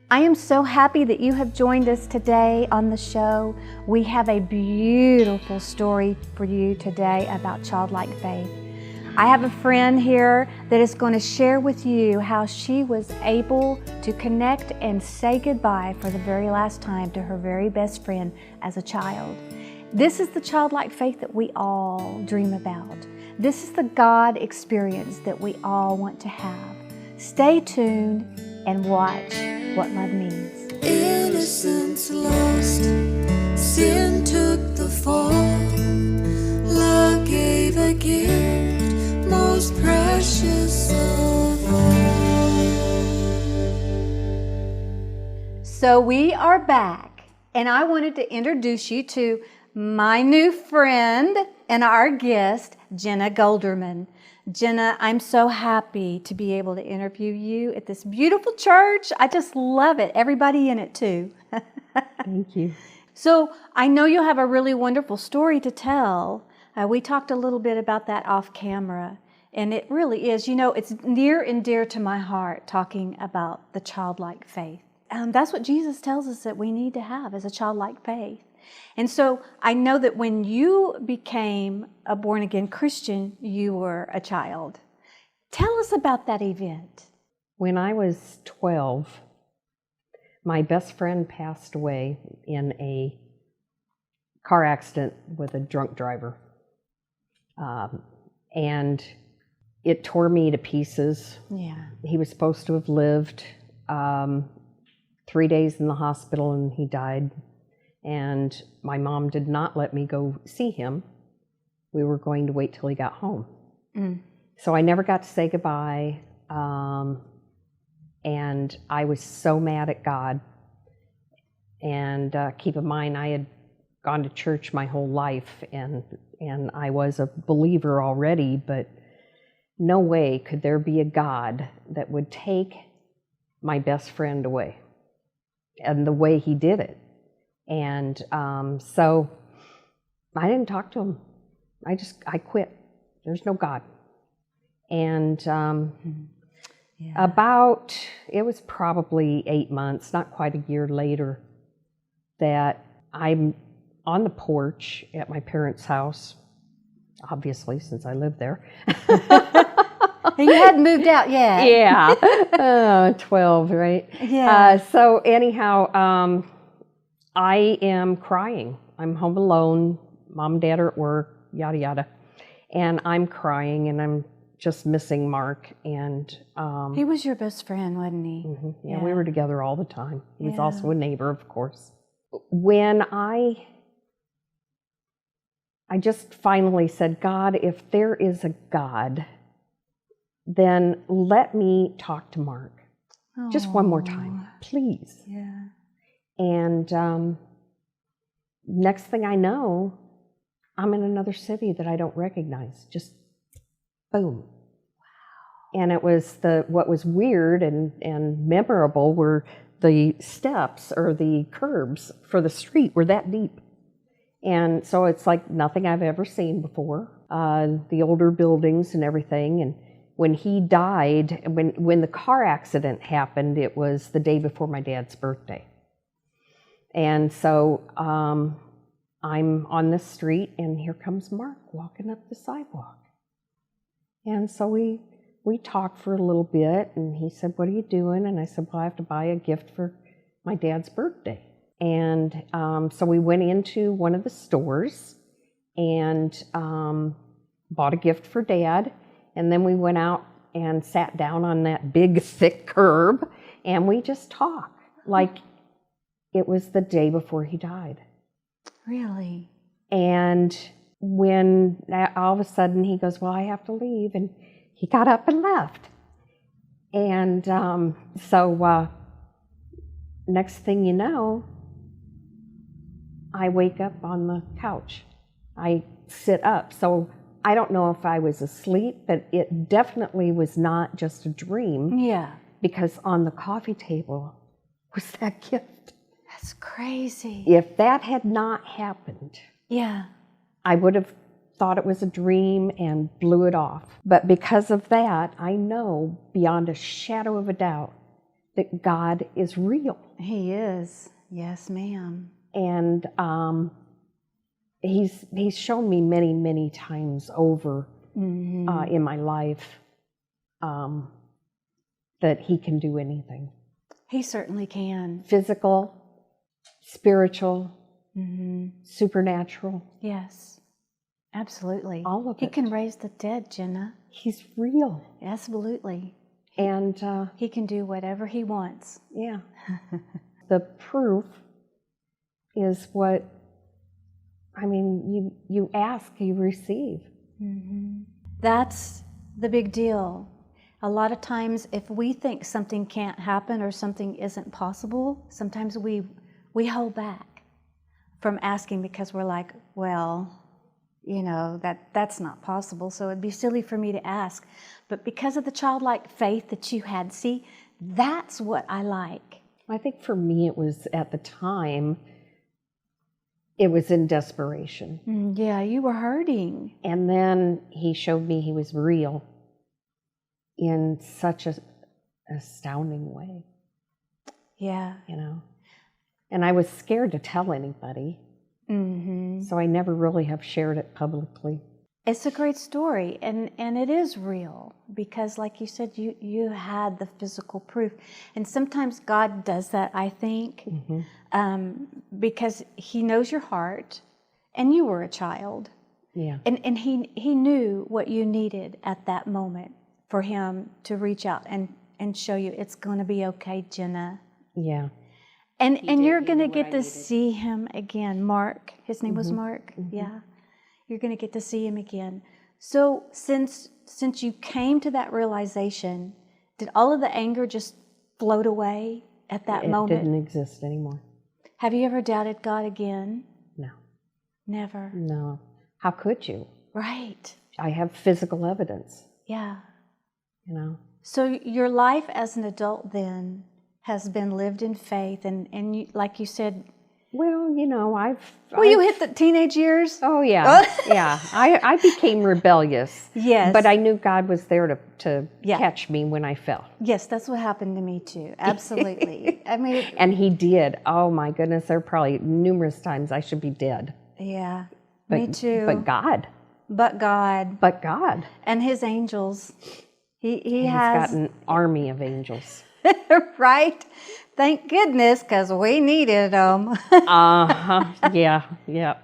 I am so happy that you have joined us today on the show. We have a beautiful story for you today about childlike faith. I have a friend here that is going to share with you how she was able to connect and say goodbye for the very last time to her very best friend as a child. This is the childlike faith that we all dream about. This is the God experience that we all want to have. Stay tuned and watch what love means. Innocence lost, sin took the fall, love gave a gift most precious of all. So we are back, and I wanted to introduce you to my new friend and our guest, Gina Goldermann. Gina, I'm so happy to be able to interview you at this beautiful church. I just love it. Everybody in it too. Thank you. So I know you have a really wonderful story to tell. We talked a little bit about that off camera, and it really is, it's near and dear to my heart talking about the childlike faith. That's what Jesus tells us that we need to have as a childlike faith. And so I know that when you became a born-again Christian, you were a child. Tell us about that event. When I was 12, my best friend passed away in a car accident with a drunk driver. And it tore me to pieces. Yeah. He was supposed to have lived 3 days in the hospital, and he died. And my mom did not let me go see him. We were going to wait till he got home. So I never got to say goodbye. And I was so mad at God. And keep in mind, I had gone to church my whole life, and I was a believer already, but no way could there be a God that would take my best friend away, and the way he did it. And so I didn't talk to him. I quit. There's no God. And it was probably 8 months, not quite a year later, that I'm on the porch at my parents' house, obviously, since I lived there. You hadn't moved out yet. Yeah, 12, right? Yeah. So anyhow, I am crying. I'm home alone. Mom and Dad are at work, yada, yada. And I'm crying, and I'm just missing Mark. And He was your best friend, wasn't he? Mm-hmm. Yeah, we were together all the time. He was Yeah. also a neighbor, of course. When I just finally said, God, if there is a God, then let me talk to Mark. Just one more time, please. Yeah. And next thing I know, I'm in another city that I don't recognize. Just boom. Wow. And it was what was weird and memorable were the steps or the curbs for the street were that deep. And so it's like nothing I've ever seen before. The older buildings and everything. And when he died, when the car accident happened, it was the day before my dad's birthday. And so I'm on this street, and here comes Mark walking up the sidewalk. And so we talked for a little bit, and he said, what are you doing? And I said, well, I have to buy a gift for my dad's birthday. And so we went into one of the stores and bought a gift for Dad. And then we went out and sat down on that big, thick curb, and we just talked like it was the day before he died. Really? And when all of a sudden he goes, well, I have to leave. And he got up and left. And so next thing you know, I wake up on the couch. I sit up. So I don't know if I was asleep, but it definitely was not just a dream. Yeah. Because on the coffee table was that gift. That's crazy. If that had not happened, Yeah. I would have thought it was a dream and blew it off. But because of that, I know beyond a shadow of a doubt that God is real. He is. Yes, ma'am. And he's shown me many, many times over in my life that he can do anything. He certainly can. Physical, spiritual, supernatural. Yes, absolutely. All of He it. can raise the dead, Gina. He's real. Absolutely. And He can do whatever he wants. yeah, the proof is what, I mean, you ask, you receive. That's the big deal. A lot of times, if we think something can't happen or something isn't possible, sometimes we hold back from asking because we're like, well, you know, that's not possible, so it'd be silly for me to ask. But because of the childlike faith that you had, see, that's what I like. I think for me, it was at the time, it was in desperation. Yeah, you were hurting. And then he showed me he was real in such an astounding way, Yeah. you know. And I was scared to tell anybody, so I never really have shared it publicly. It's a great story, and it is real because, like you said, you had the physical proof. And sometimes God does that, I think, because he knows your heart, and you were a child. Yeah. And he knew what you needed at that moment for him to reach out and show you it's going to be okay, Gina. Yeah. And you're going to get to see him again. Mark, his name was Mark, yeah. You're going to get to see him again. So since you came to that realization, did all of the anger just float away at that moment? It didn't exist anymore. Have you ever doubted God again? No. Never. No. How could you? Right. I have physical evidence, Yeah. you know. So your life as an adult then has been lived in faith, and you, like you said, Well, you know, you hit the teenage years. Oh, yeah, yeah. I became rebellious. Yes. But I knew God was there to Yeah. catch me when I fell. Yes, that's what happened to me too. Absolutely. I mean, And he did. Oh, my goodness. There are probably numerous times I should be dead. yeah, But, me too. But God. But God But God. and his angels. He He's has, got an army of angels. right? Thank goodness, because we needed them. Yeah, yeah,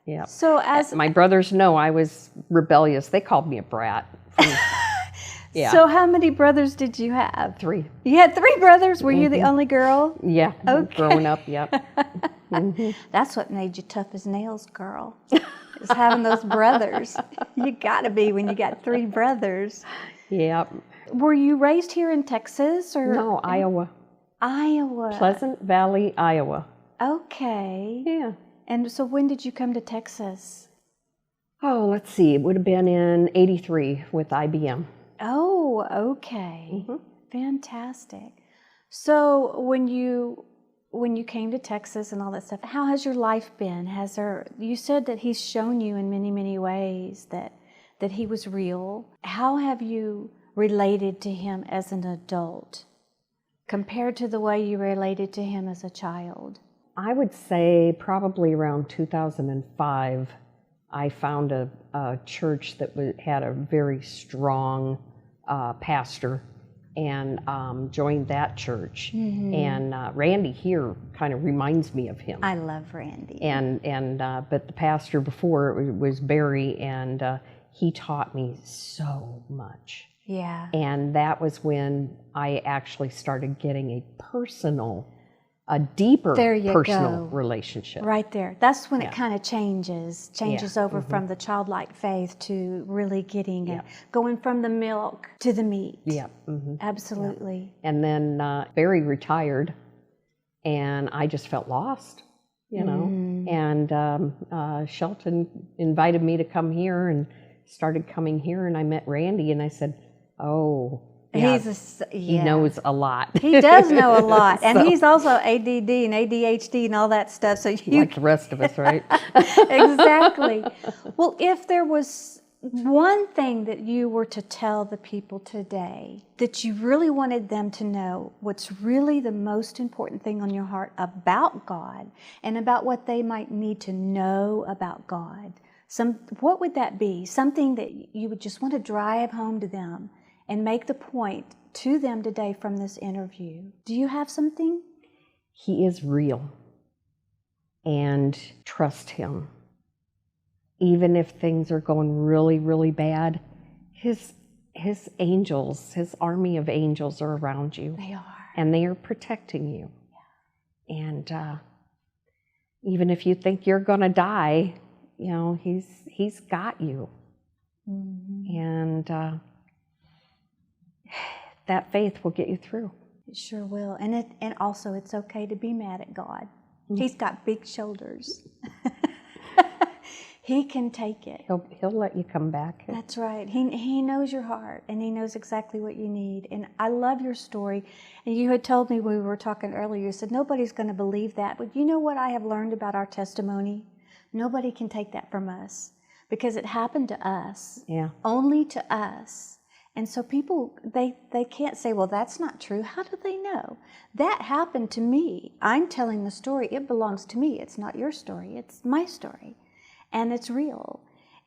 yeah. So as My brothers know I was rebellious. They called me a brat. Yeah. So how many brothers did you have? 3. You had 3 brothers. Were you the only girl? Yeah. Okay. Growing up, yep. That's what made you tough as nails, girl. Is having those brothers. You got to be when you got 3 brothers. Yep. Were you raised here in Texas or No, Iowa. Iowa? Pleasant Valley, Iowa. Okay. Yeah. And so when did you come to Texas? Oh, let's see. It would have been in '83 with IBM. Oh, okay. Fantastic. So when you came to Texas and all that stuff, how has your life been? You said that he's shown you in many, many ways that he was real. How have you related to him as an adult compared to the way you related to him as a child? I would say probably around 2005, I found a church that had a very strong pastor, and joined that church. And Randy here kind of reminds me of him. I love Randy. But the pastor before was Barry, and he taught me so much. Yeah. And that was when I actually started getting a deeper personal relationship. Right there. That's when it kind of changes over from the childlike faith to really getting it, going from the milk to the meat. Yeah. Absolutely. And then Barry retired, and I just felt lost, you know. And Shelton invited me to come here, and started coming here, and I met Randy, and I said, oh, yeah, he knows a lot. He does know a lot. And he's also ADD and ADHD and all that stuff. So like the rest of us, right? Exactly. Well, if there was one thing that you were to tell the people today that you really wanted them to know, what's really the most important thing on your heart about God and about what they might need to know about God, what would that be? Something that you would just want to drive home to them and make the point to them today from this interview. Do you have something? He is real, and trust him. Even if things are going really, really bad, his angels, his army of angels are around you. They are. And they are protecting you. Yeah. And even if you think you're going to die, you know, he's got you. Mm-hmm. And that faith will get you through. It sure will. And also it's okay to be mad at God. Mm-hmm. He's got big shoulders. He can take it. He'll let you come back. That's right. He knows your heart, and he knows exactly what you need. And I love your story. And you had told me when we were talking earlier, you said nobody's going to believe that. But you know what I have learned about our testimony? Nobody can take that from us because it happened to us. Yeah. Only to us. And so people, they can't say, well, that's not true. How do they know? That happened to me. I'm telling the story. It belongs to me. It's not your story. It's my story. And it's real.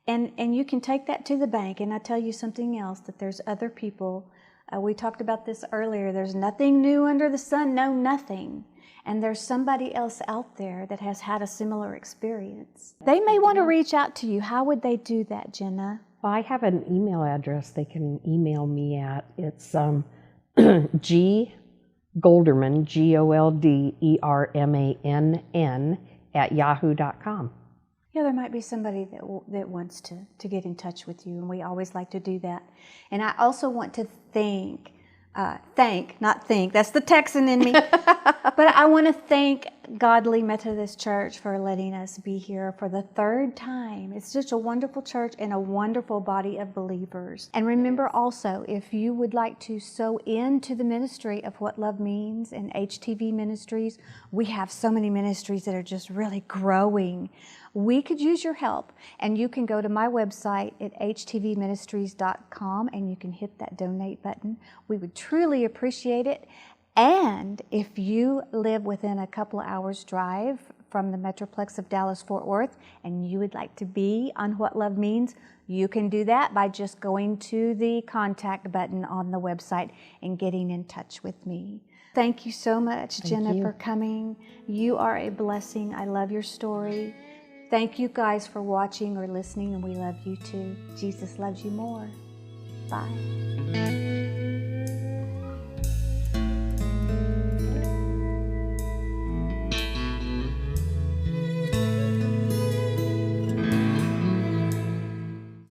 And you can take that to the bank. And I tell you something else, that there's other people. We talked about this earlier. There's nothing new under the sun, no nothing. And there's somebody else out there that has had a similar experience. They may want to reach out to you. How would they do that, Gina? Well, I have an email address they can email me at. It's G Goldermann, Goldermann, @yahoo.com. Yeah, there might be somebody that wants to get in touch with you, and we always like to do that. And I also want to that's the Texan in me, but I want to thank Godly Methodist Church for letting us be here for the third time. It's just a wonderful church and a wonderful body of believers. And remember also, if you would like to sow into the ministry of What Love Means and HTV Ministries, we have so many ministries that are just really growing. We could use your help, and you can go to my website at htvministries.com and you can hit that donate button. We would truly appreciate it. And if you live within a couple of hours drive from the Metroplex of Dallas-Fort Worth and you would like to be on What Love Means, you can do that by just going to the contact button on the website and getting in touch with me. Thank you so much, Gina, for coming. You are a blessing. I love your story. Thank you guys for watching or listening, and we love you too. Jesus loves you more. Bye.